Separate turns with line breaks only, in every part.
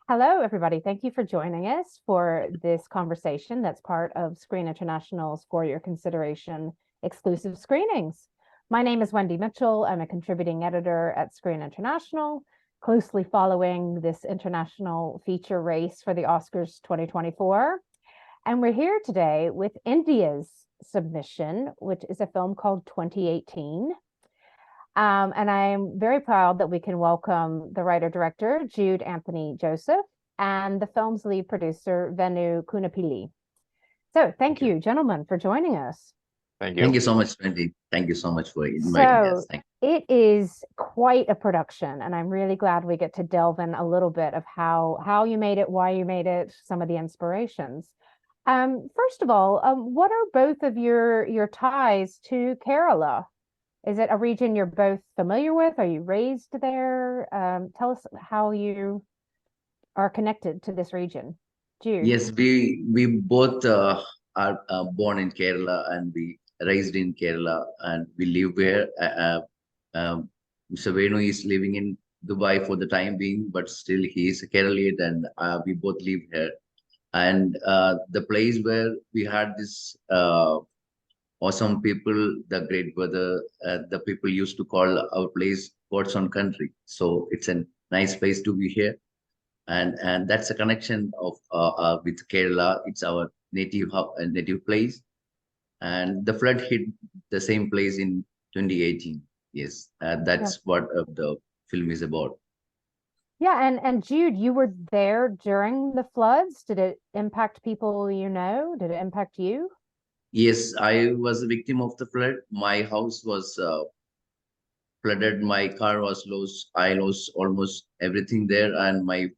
Hello, everybody. Thank you for joining us for this conversation that's part of Screen International's For Your Consideration exclusive screenings. My name is Wendy Mitchell. I'm a contributing editor at Screen International, closely following this international feature race for the Oscars 2024. And we're here today with India's submission, which is a film called 2018. And I'm very proud that we can welcome the writer-director, Jude Anthony Joseph, and the film's lead producer, Venu Kunnappilly. So thank you, gentlemen, for joining us.
Thank you.
Thank you so much, Wendy. Thank you so much for inviting us. Thank you.
It is quite a production, and I'm really glad we get to delve in a little bit of how you made it, why you made it, some of the inspirations. First of all, what are both of your ties to Kerala? Is it a region you're both familiar with? Are you raised there? Tell us how you are connected to this region. Jude.
Yes, we both are born in Kerala and we raised in Kerala and we live here. Mr. Venu is living in Dubai for the time being, but still he is a Keralian and we both live here. And the place where we had this awesome people, the great brother, the people used to call our place God's own country. So it's a nice place to be here. And that's a connection of with Kerala. It's our native place. And the flood hit the same place in 2018. Yes, that's what the film is about.
Yeah, and Jude, you were there during the floods. Did it impact people you know? Did it impact you?
Yes, I was a victim of the flood. My house was flooded. My car was lost. I lost almost everything there, and my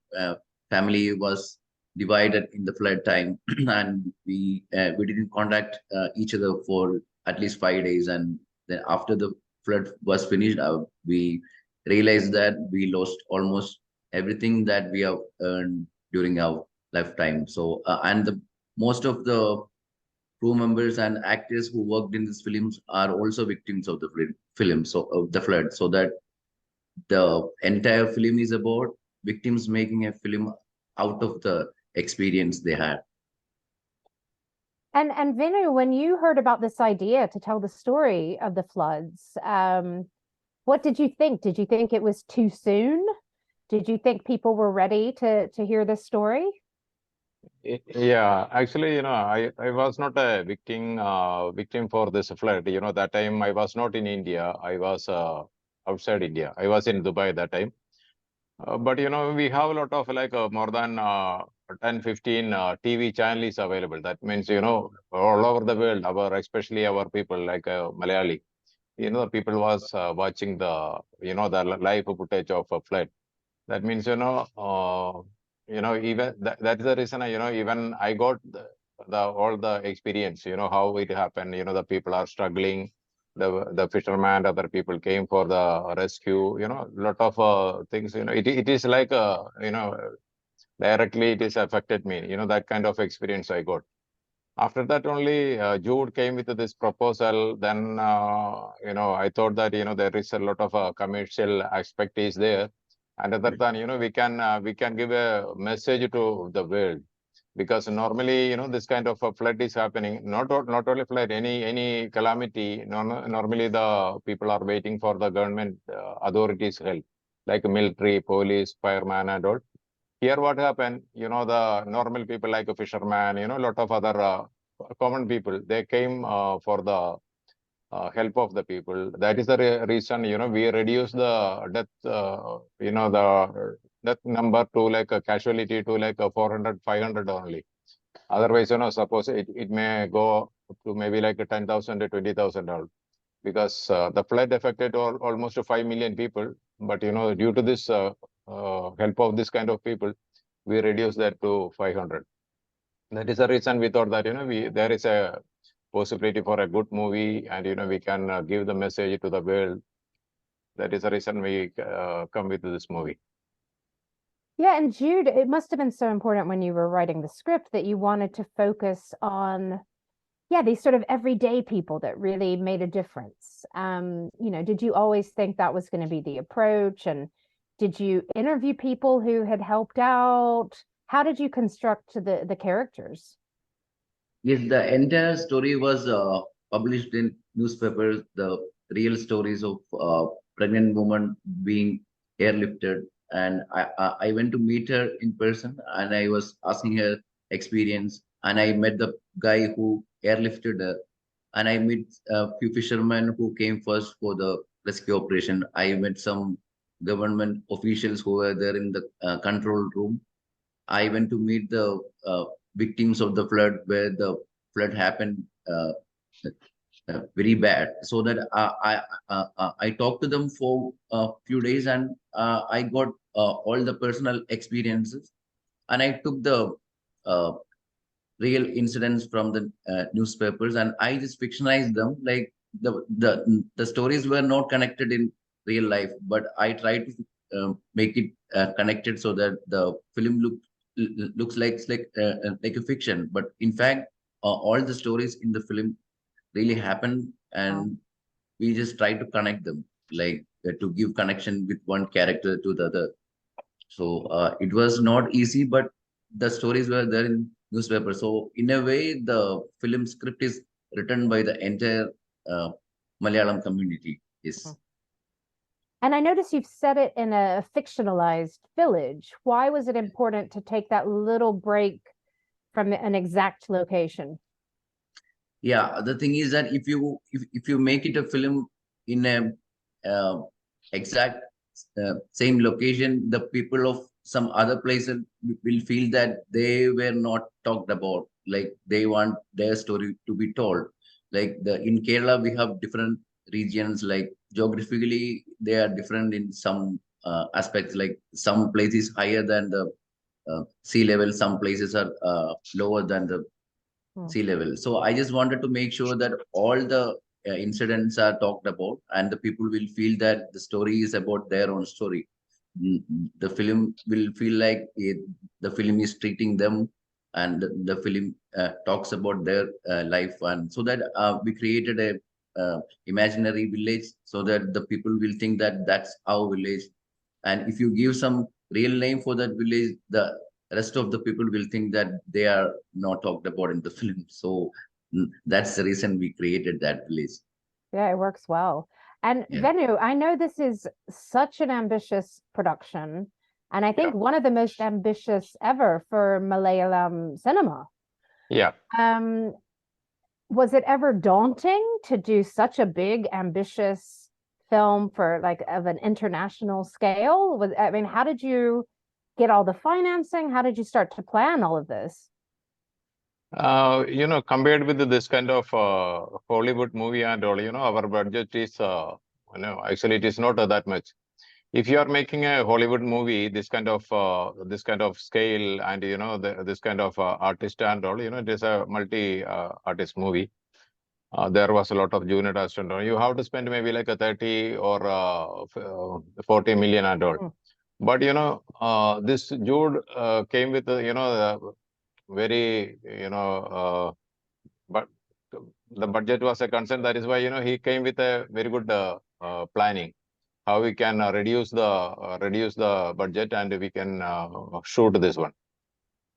family was divided in the flood time, and we didn't contact each other for at least 5 days. And then after the flood was finished, we realized that we lost almost everything that we have earned during our lifetime. So, and the most of the crew members and actors who worked in these films are also victims of the film, so of the flood. So that the entire film is about victims making a film out of the experience they had.
And Vinu, when you heard about this idea to tell the story of the floods, what did you think? Did you think it was too soon? Did you think people were ready to hear this story?
Yeah, actually, I was not a victim for this flood. That time I was not in India. I was outside India. I was in Dubai that time. But we have a lot of more than 10, 15 TV channels available. That means, all over the world, especially our people like Malayali, the people was watching the live footage of a flood. That means, even that's the reason, even I got all the experience, how it happened, the people are struggling, the fisherman, other people came for the rescue, a lot of things, it is like, directly it is affected me, that kind of experience I got. After that only Jude came with this proposal. Then, I thought that, there is a lot of commercial aspect is there. And other than, we can give a message to the world, because normally, this kind of a flood is happening, not only flood, any calamity, normally the people are waiting for the government authorities help, like military, police, fireman and all. Here what happened, the normal people like a fisherman, a lot of other common people, they came for the help of the people. That is the reason, we reduce the death, the death number to like a casualty to like a 400, 500 only. Otherwise, suppose it may go to maybe like a 10,000 to 20,000 because the flood affected almost 5 million people. But, due to this help of this kind of people, we reduce that to 500. That is the reason we thought that, there is a possibility for a good movie and, we can give the message to the world. That is the reason we come with this movie.
Yeah, and Jude, it must have been so important when you were writing the script that you wanted to focus on, these sort of everyday people that really made a difference. Did you always think that was going to be the approach? And, Did you interview people who had helped out? How did you construct the characters?
Yes, the entire story was published in newspapers. The real stories of pregnant woman being airlifted, and I went to meet her in person, and I was asking her experience, and I met the guy who airlifted her, and I met a few fishermen who came first for the rescue operation. I met some government officials who were there in the control room. I went to meet the victims of the flood where the flood happened very bad. So that I talked to them for a few days, and I got all the personal experiences, and I took the uh, real incidents from the newspapers, and I just fictionized them. Like the stories were not connected in real life, but I tried to make it connected so that the film looks like a fiction. But in fact, all the stories in the film really happened,
Wow.
and we just try to connect them, like to give connection with one character to the other. So it was not easy, but the stories were there in newspaper. So in a way, the film script is written by the entire uh, Malayalam community. Yes.
And I notice you've set it in a fictionalized village. Why was it important to take that little break from an exact location?
Yeah, the thing is that if you make it a film in a exact same location, the people of some other places will feel that they were not talked about. Like they want their story to be told. Like the in Kerala, we have different regions. Like geographically, they are different in some aspects. Like some places higher than the sea level, some places are lower than the
Hmm.
sea level. So I just wanted to make sure that all the incidents are talked about, and the people will feel that the story is about their own story. The film will feel like the film is treating them, and the film talks about their life, and so that we created a imaginary village so that the people will think that that's our village. And if you give some real name for that village, the rest of the people will think that they are not talked about in the film. So that's the reason we created that village.
Yeah, it works well. And
Yeah.
Venu, I know this is such an ambitious production, and I think
Yeah.
one of the most ambitious ever for Malayalam cinema.
Yeah.
Was it ever daunting to do such a big, ambitious film for like of an international scale? I mean, how did you get all the financing? How did you start to plan all of this?
Compared with this kind of Hollywood movie and all, our budget is, actually it is not that much. If you are making a Hollywood movie, this kind of scale, and this kind of artist and all, it is a multi-artist movie. There was a lot of junior artists and all. You have to spend maybe like a 30 or 40 million and all.
Mm.
But this Jude came with very but the budget was a concern. That is why he came with a very good planning, how we can reduce the budget, and we can shoot this one.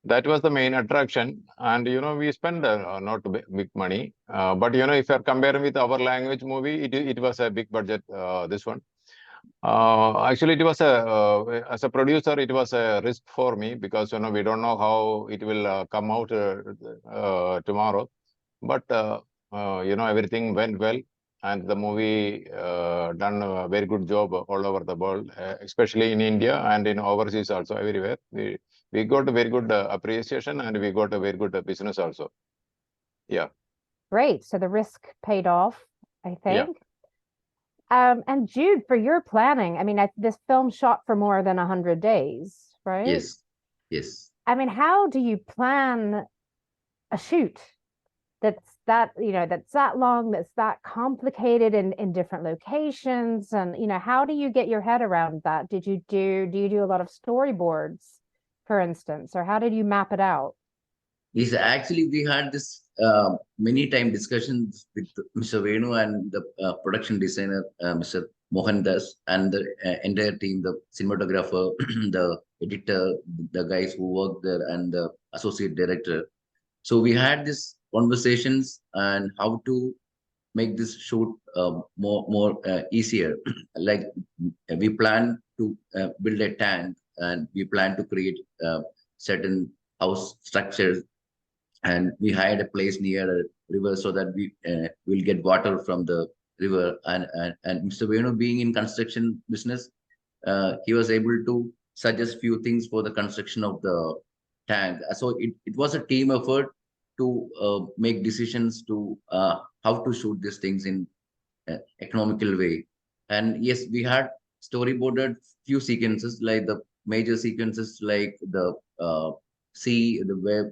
That was the main attraction. And we spend not big money, but if you are comparing with our language movie, it was a big budget, this one. Actually, it was as a producer, it was a risk for me, because we don't know how it will come out tomorrow. But everything went well, and the movie done a very good job all over the world, especially in India and in overseas also, everywhere. We got a very good appreciation, and we got a very good business also. Yeah.
Great. So the risk paid off, I
Yeah.
think. And Jude, for your planning, I mean, this film shot for more than 100 days, right?
Yes. Yes.
I mean, how do you plan a shoot that's that long, that's that complicated in different locations? And, how do you get your head around that? Do you do a lot of storyboards, for instance, or how did you map it out?
Is actually we had this many time discussions with Mr. Venu and the production designer, Mr. Mohandas, and the entire team, the cinematographer, the editor, the guys who work there, and the associate director. So we had these conversations and how to make this shoot more easier. Like we plan to build a tank, and we plan to create certain house structures, and we hired a place near a river so that we will get water from the river. And Mr. Venu, being in construction business, he was able to suggest few things for the construction of the tank. So it was a team effort to make decisions to how to shoot these things in economical way. And yes, we had storyboarded few sequences, like the major sequences, like the sea, the web,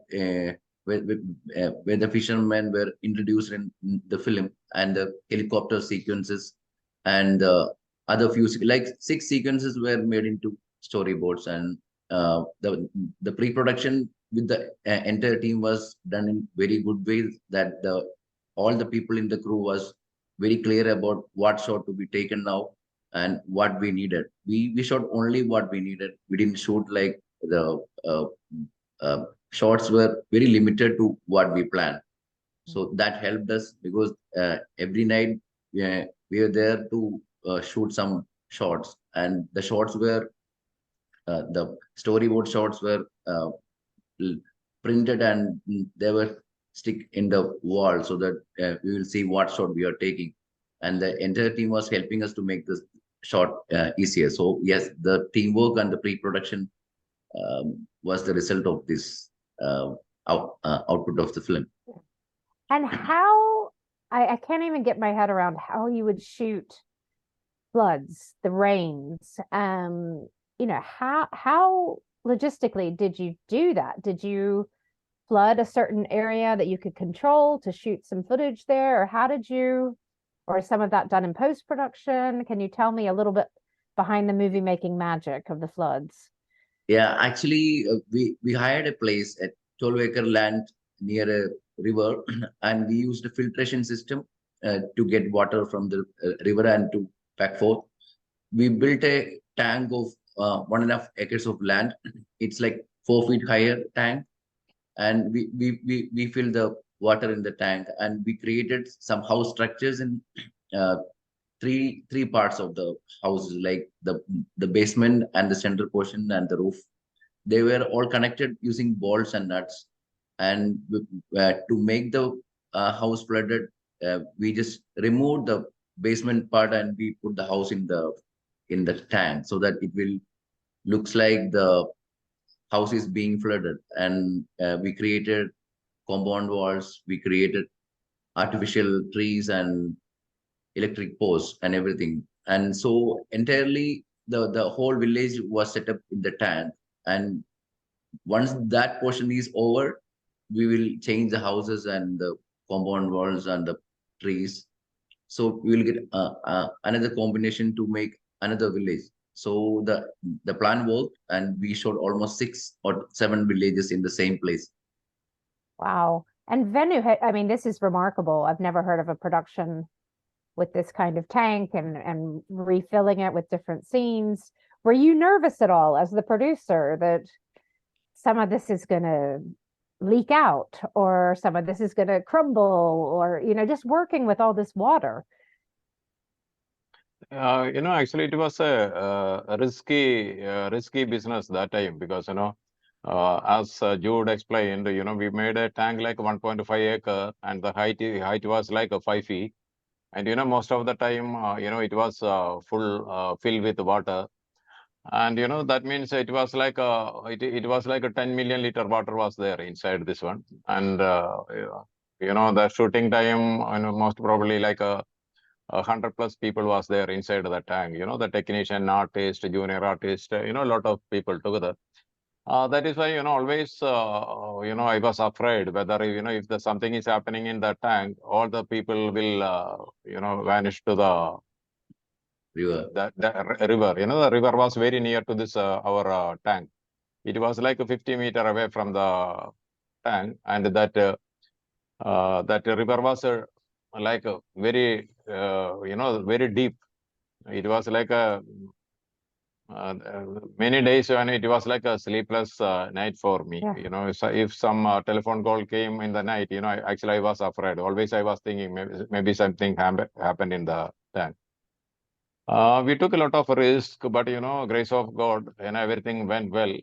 where the fishermen were introduced in the film, and the helicopter sequences, and other few, like 6 sequences were made into storyboards. And the pre-production with the entire team was done in very good way, that the all the people in the crew was very clear about what shot to be taken now and what we needed. We shot only what we needed. We didn't shoot like the shots were very limited to what we planned. So that helped us, because every night we were there to shoot some shots, and the shots were the storyboard shots were printed, and they were stick in the wall, so that we will see what shot we are taking. And the entire team was helping us to make this shot easier. So yes, the teamwork and the pre-production was the result of this output of the film.
And how, I can't even get my head around how you would shoot floods, the rains. How logistically did you do that? Did you flood a certain area that you could control to shoot some footage there? Or how did you, or is some of that done in post-production? Can you tell me a little bit behind the movie making magic of the floods?
Yeah, actually, we hired a place at 12-acre land near a river, and we used a filtration system to get water from the river and to back forth. We built a tank of 1.5 acres of land. It's like 4 feet higher tank, and we fill the water in the tank, and we created some house structures in three parts of the houses, like the basement and the central portion and the roof. They were all connected using bolts and nuts. And to make the house flooded, we just removed the basement part and we put the house in the tank, so that it will looks like the house is being flooded. And we created compound walls, we created artificial trees and electric posts and everything. And so entirely the whole village was set up in the tank. And once that portion is over, we will change the houses and the compound walls and the trees. So we will get another combination to make another village. So the plan worked, and we showed almost 6 or 7 villages in the same place.
Wow. And Venu, I mean, this is remarkable. I've never heard of a production with this kind of tank and refilling it with different scenes. Were you nervous at all as the producer that some of this is going to leak out, or some of this is going to crumble, or, just working with all this water?
Actually, it was a risky business that time, because, as Jude explained, we made a tank like 1.5 acre, and the height was like 5 feet. And, most of the time, it was filled with water. And, that means it was like it was like a 10 million liter water was there inside this one. And, the shooting time, most probably like 100+ people was there inside the tank, the technician, artist, junior artist, a lot of people together. That is why, always, I was afraid whether, if something is happening in the tank, all the people will, vanish to the
river.
The river. The river was very near to this, our tank. It was like 50 meters away from the tank, and that river was like very, very deep. it was like a many days, and it was like a sleepless night for me.
Yeah.
You know, so if some telephone call came in the night, you know, actually I was afraid. Always I was thinking maybe something happened in the tank. We took a lot of risk, but you know, grace of God, and everything went well.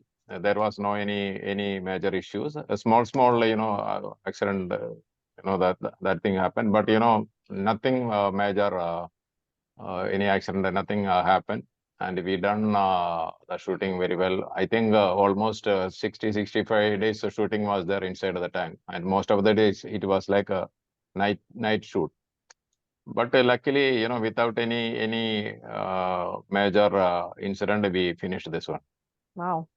There was no any major issues. A small, you know, accident, you know, that thing happened, but you know, nothing major, any accident, nothing happened. And we done the shooting very well. I think almost 60-65 days of shooting was there inside of the tank, and most of the days it was like a night shoot. But luckily, you know, without any major incident, we finished this one.
Wow.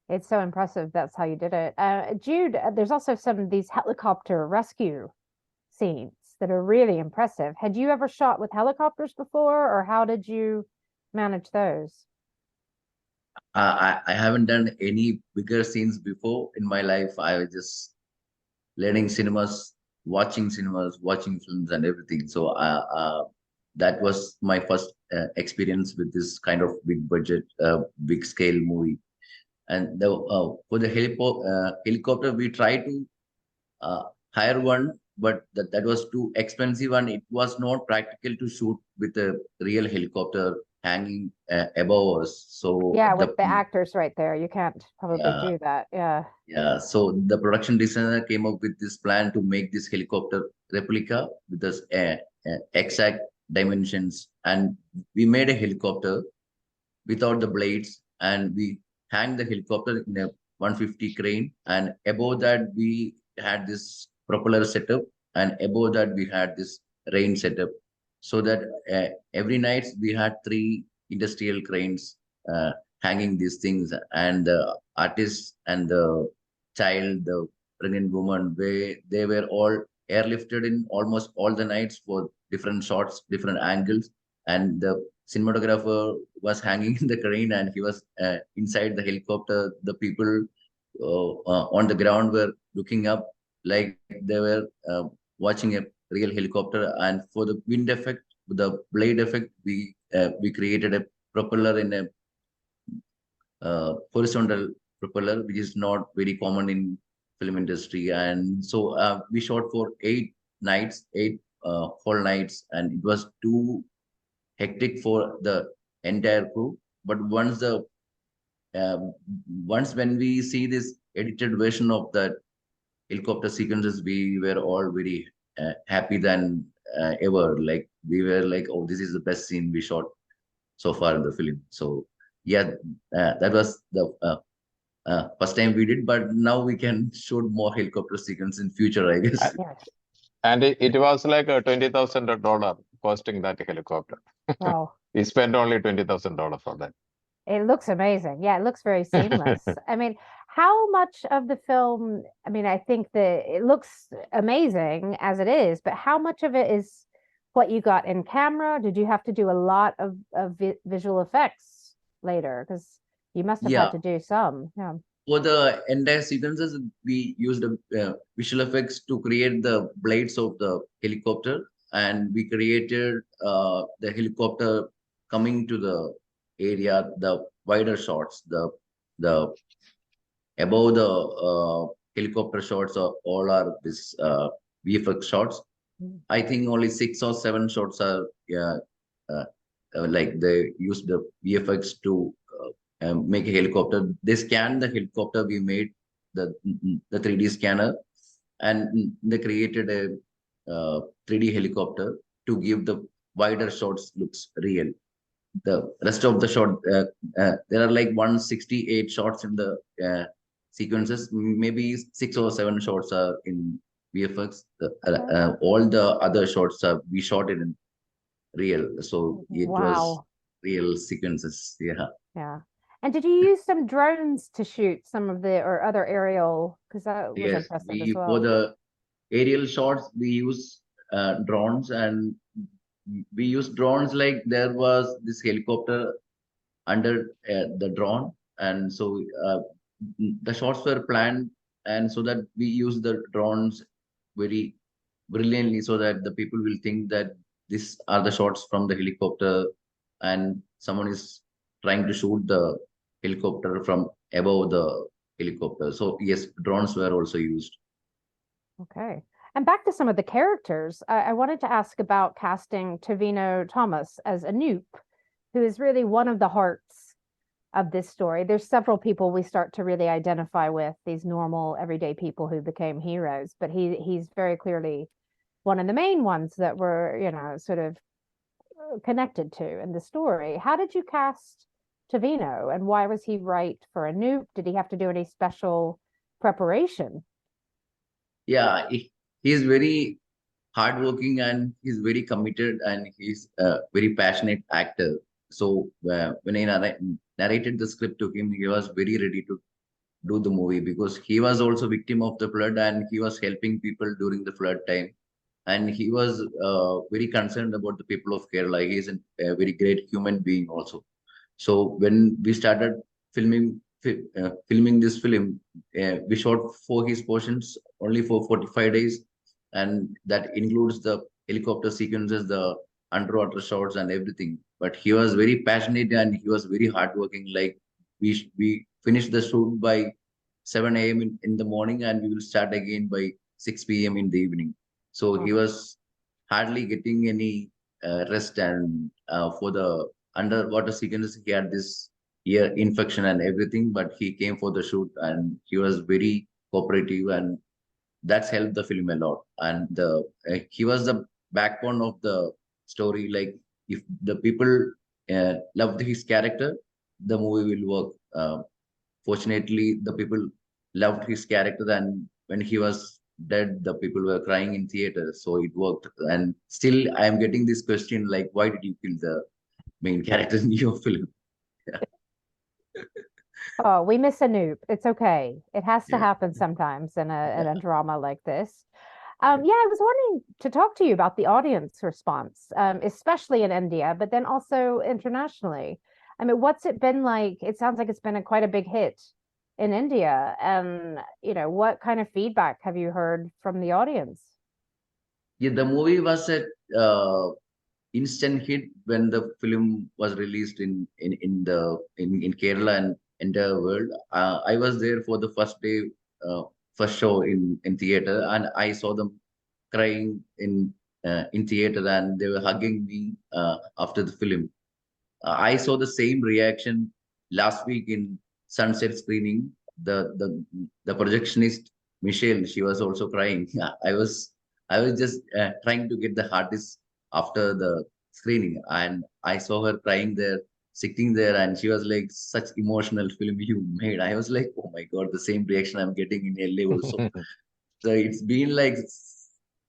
It's so impressive. That's how you did it. Jude, there's also some of these helicopter rescue scenes that are really impressive. Had you ever shot with helicopters before, or how did you manage those?
I haven't done any bigger scenes before in my life. I was just learning cinemas, watching cinemas, watching films and everything. So that was my first experience with this kind of big budget, big scale movie. And for the helicopter, we tried to uh, hire one, but that was too expensive and it was not practical to shoot with a real helicopter hanging above us. So
Yeah, with the actors right there, you can't probably
yeah,
do that. Yeah.
yeah, so the production designer came up with this plan to make this helicopter replica with this exact dimensions, and we made a helicopter without the blades, and we hang the helicopter in a 150 crane, and above that we had this propeller setup, and above that we had this rain setup, so that every night we had three industrial cranes hanging these things, and the artist and the child, the pregnant woman, they were all airlifted in almost all the nights for different shots, different angles, and the cinematographer was hanging in the crane and he was inside the helicopter. The people on the ground were looking up like they were watching a real helicopter. And for the wind effect, the blade effect, we created a propeller in a horizontal propeller, which is not very common in film industry. And so we shot for 8 nights, 8 whole nights, and it was too hectic for the entire crew. But um, once when we see this edited version of the helicopter sequences, we were all very happy than ever. Like we were like, oh, this is the best scene we shot so far in the film. So yeah, that was the first time we did. But now we can shoot more helicopter sequence in future, I guess.
Yes.
And it was like a $20,000 costing that helicopter.
Wow.
We spent only $20,000 for that.
It looks amazing. Yeah, it looks very seamless. I mean, how much of the film, I mean, I think that it looks amazing as it is, but how much of it is what you got in camera? Did you have to do a lot of visual effects later? Because you must have
Yeah.
had to do some. Yeah.
For the entire sequences, we used visual effects to create the blades of the helicopter, and we created the helicopter coming to the area, the wider shots, the above the helicopter shots are all are this VFX shots.
Mm.
I think only 6 or 7 shots are like they use the VFX to make a helicopter. They scanned the helicopter. We made the 3D scanner, and they created a 3D helicopter to give the wider shots looks real. The rest of the shot, there are like 168 shots in the sequences. Maybe 6 or 7 shots are in VFX. All the other shots are we shot it in real. So it was
Wow.
real sequences. Yeah.
Yeah. And did you use some drones to shoot some of the or other aerial? Because that was
Yes.
impressive as
We for
well.
the aerial shots we use drones, and we use drones like there was this helicopter under the drone, and so the shots were planned, and so that we use the drones very brilliantly so that the people will think that these are the shots from the helicopter. and someone is trying to shoot the helicopter from above the helicopter. So yes, drones were also used.
Okay. And back to some of the characters, I wanted to ask about casting Tovino Thomas as Anoop, who is really one of the hearts of this story. There's several people we start to really identify with, these normal, everyday people who became heroes, but he's very clearly one of the main ones that were, you know, sort of connected to in the story. How did you cast Tovino, and why was he right for Anoop? Did he have to do any special preparation?
Yeah, he's very hardworking and he's very committed and he's a very passionate actor. So when I narrated the script to him, he was very ready to do the movie because he was also victim of the flood and he was helping people during the flood time. And he was very concerned about the people of Kerala. He is a very great human being also. So when we started filming this film, we shot for his portions only for 45 days, and that includes the helicopter sequences, the underwater shots, and everything. But he was very passionate and he was very hardworking. Like we finished the shoot by 7 a.m. In the morning, and we will start again by 6 p.m. in the evening. So he was hardly getting any rest, and for the underwater sequences, he had this ear infection and everything, but he came for the shoot and he was very cooperative, and that's helped the film a lot. And the he was the backbone of the story. Like if the people loved his character, the movie will work. Fortunately, the people loved his character, and when he was dead, the people were crying in theater, so it worked. And still, I am getting this question like, why did you kill the main character in your film?
Oh, we miss Anoop. It's okay. It has to
Yeah.
happen sometimes in
Yeah.
a drama like this. Yeah, I was wanting to talk to you about the audience response, especially in India, but then also internationally. I mean, what's it been like? It sounds like it's been quite a big hit in India. And, you know, what kind of feedback have you heard from the audience?
Yeah, the movie was a instant hit when the film was released in Kerala and entire world. I was there for the first day, first show in theater, and I saw them crying in theater, and they were hugging me after the film. I saw the same reaction last week in sunset screening. The projectionist Michelle, she was also crying. I was just trying to get the hardest after the screening, and I saw her crying there, sitting there, and she was like, "Such emotional film you made." I was like, "Oh my God, the same reaction I'm getting in LA also." So it's been like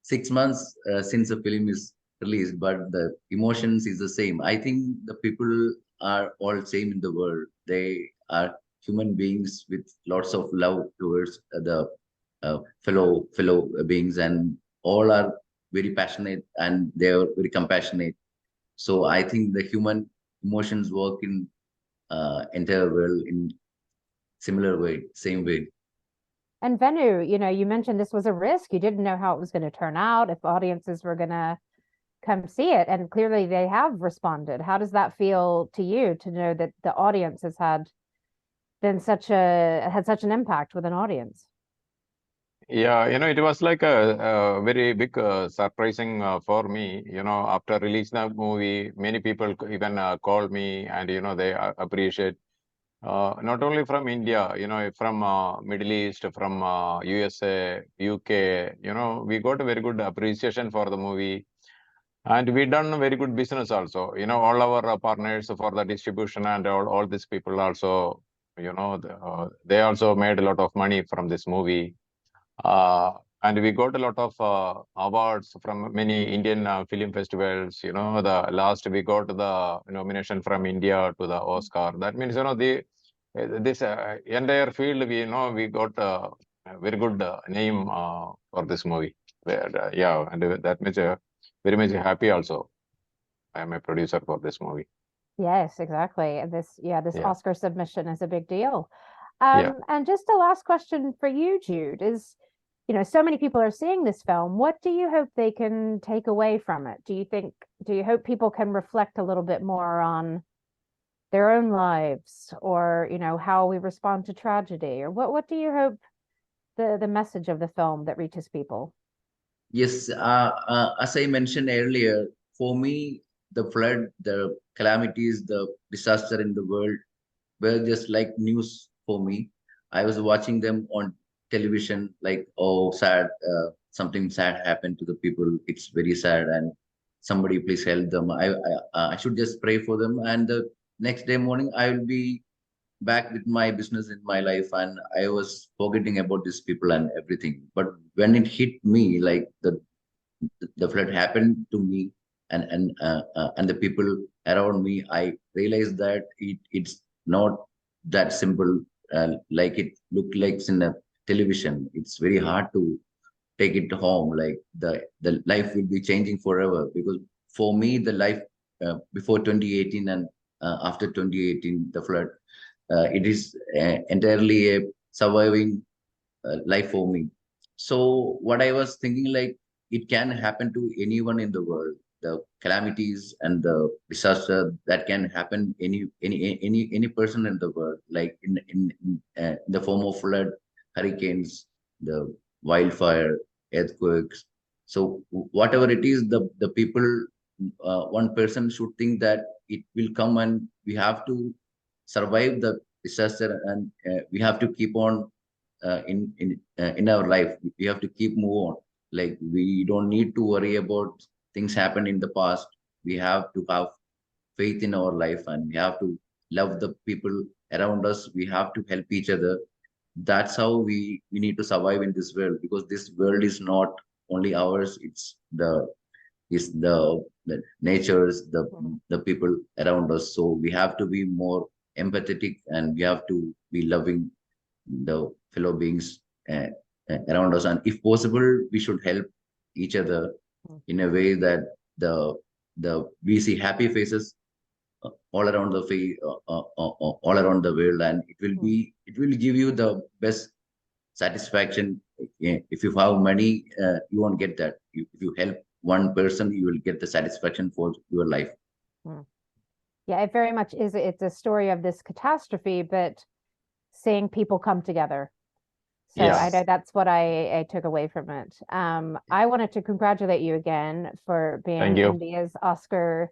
6 months since the film is released, but the emotions is the same. I think the people are all same in the world. They are human beings with lots of love towards the fellow beings, and all are very passionate and they are very compassionate. So I think the human emotions work in entire world in similar way, same way.
And Venu, you know, you mentioned this was a risk. You didn't know how it was going to turn out, if audiences were going to come see it, and clearly they have responded. How does that feel to you, to know that the audience has had such an impact with an audience?
Yeah, it was like a very big surprising for me. After releasing the movie, many people even called me, and they appreciate not only from India, from Middle East, from USA, UK. We got a very good appreciation for the movie, and we done very good business also. All our partners for the distribution and all these people also, they also made a lot of money from this movie. And we got a lot of awards from many Indian film festivals. The last we got the nomination from India to the Oscar. That means, this entire field, we got a very good name for this movie. Yeah, and that makes very much happy also. I am a producer for this movie.
Yes, exactly. And this
Yeah,
Oscar submission is a big deal.
yeah.
And just a last question for you, Jude, is you know, so many people are seeing this film. What do you hope they can take away from it? Do you hope people can reflect a little bit more on their own lives, or, you know, how we respond to tragedy, or what do you hope the message of the film that reaches people?
Yes, as I mentioned earlier, for me, the flood, the calamities, the disaster in the world were just like news for me. I was watching them on television, like, oh, sad, something sad happened to the people. It's very sad, and somebody please help them. I should just pray for them, and the next day morning I will be back with my business in my life, and I was forgetting about these people and everything. But when it hit me, like the flood happened to me, and the people around me, I realized that it's not that simple, like it looked like in a television. It's very hard to take it home. Like the life will be changing forever, because for me the life before 2018 and after 2018 the flood, it is entirely a surviving life for me. So what I was thinking, like, it can happen to anyone in the world. The calamities and the disaster that can happen any person in the world, like in the form of flood, hurricanes, the wildfire, earthquakes. So whatever it is, the people, one person should think that it will come, and we have to survive the disaster, and we have to keep on in our life. We have to keep move on. Like, we don't need to worry about things happen in the past. We have to have faith in our life, and we have to love the people around us. We have to help each other. That's how we need to survive in this world, because this world is not only ours. It's the natures, the people around us. So we have to be more empathetic, and we have to be loving the fellow beings around us. And if possible, we should help each other in a way that the we see happy faces all around the all around the world, and it will give you the best satisfaction. If you have money, you won't get that. If you help one person, you will get the satisfaction for your life.
Yeah, it very much is. It's a story of this catastrophe, but seeing people come together. So
Yes.
I know that's what I took away from it. I wanted to congratulate you again for being
Thank you.
India's Oscar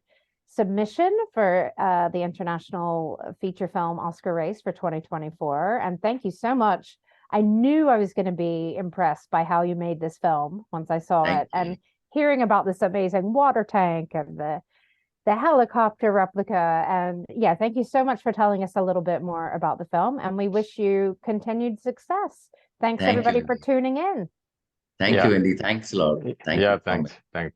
submission for the International Feature Film Oscar race for 2024. And thank you so much. I knew I was going to be impressed by how you made this film once I saw it, and hearing about this amazing water tank and the helicopter replica. And yeah, thank you so much for telling us a little bit more about the film, and we wish you continued success. Thanks
Thank
everybody
you.
for tuning in.
Thank you, Wendy. Thanks a lot. Thank
Yeah,
you.
thanks. Thanks.